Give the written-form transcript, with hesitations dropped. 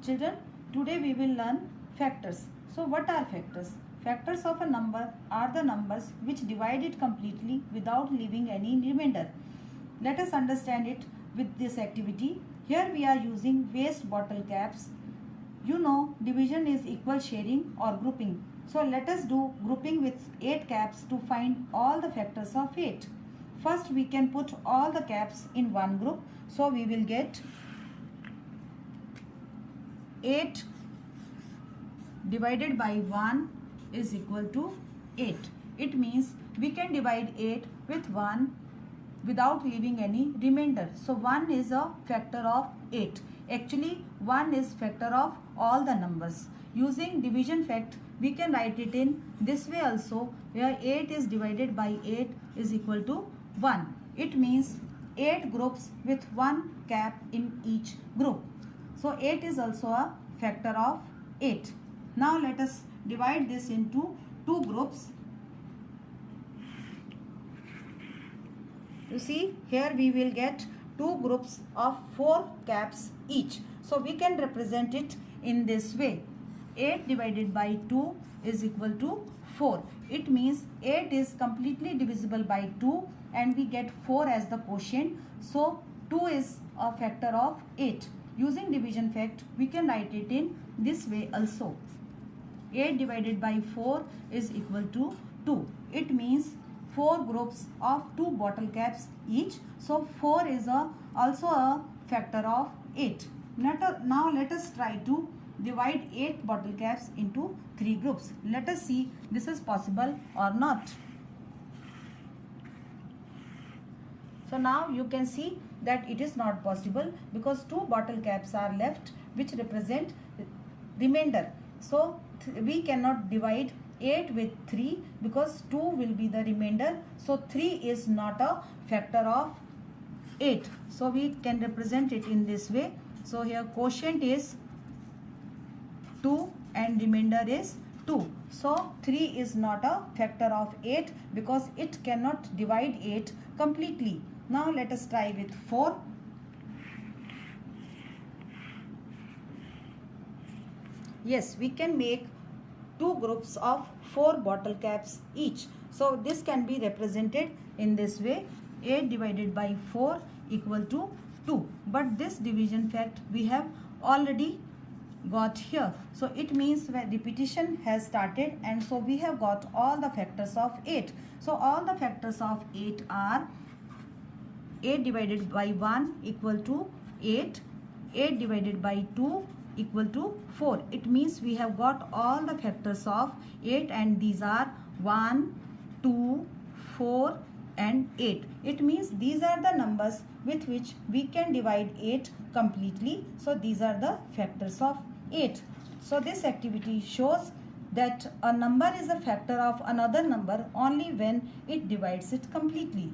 Children, today we will learn factors. So what are factors? Factors of a number are the numbers which divide it completely without leaving any remainder. Let us understand it with this activity. Here we are using waste bottle caps. You know division is equal sharing or grouping. So let us do grouping with 8 caps to find all the factors of 8. First we can put all the caps in one group. So we will get 8 divided by 1 is equal to 8. It means we can divide 8 with 1 without leaving any remainder. So 1 is a factor of 8. Actually 1 is factor of all the numbers. Using division fact we can write it in this way also, where 8 is divided by 8 is equal to 1. It means 8 groups with 1 cap in each group. So 8 is also a factor of 8. Now let us divide this into 2 groups. You see, here we will get 2 groups of 4 caps each. So we can represent it in this way. 8 divided by 2 is equal to 4. It means 8 is completely divisible by 2 and we get 4 as the quotient. So 2 is a factor of 8. Using division fact, we can write it in this way also. 8 divided by 4 is equal to 2. It means 4 groups of 2 bottle caps each. So 4 is also a factor of 8. Now let us try to divide 8 bottle caps into 3 groups. Let us see this is possible or not. So now you can see that it is not possible because 2 bottle caps are left which represent remainder. So we cannot divide 8 with 3 because 2 will be the remainder. So 3 is not a factor of 8. So we can represent it in this way. So here quotient is 2 and remainder is 2. So 3 is not a factor of 8 because it cannot divide 8 completely. Now let us try with 4. Yes, we can make 2 groups of 4 bottle caps each. So this can be represented in this way. 8 divided by 4 equal to 2. But this division fact we have already got here. So it means when repetition has started and so we have got all the factors of 8. So all the factors of 8 are 8 divided by 1 equal to 8. 8 divided by 2 equal to 4. It means we have got all the factors of 8 and these are 1, 2, 4 and 8. It means these are the numbers with which we can divide 8 completely. So these are the factors of 8. So this activity shows that a number is a factor of another number only when it divides it completely.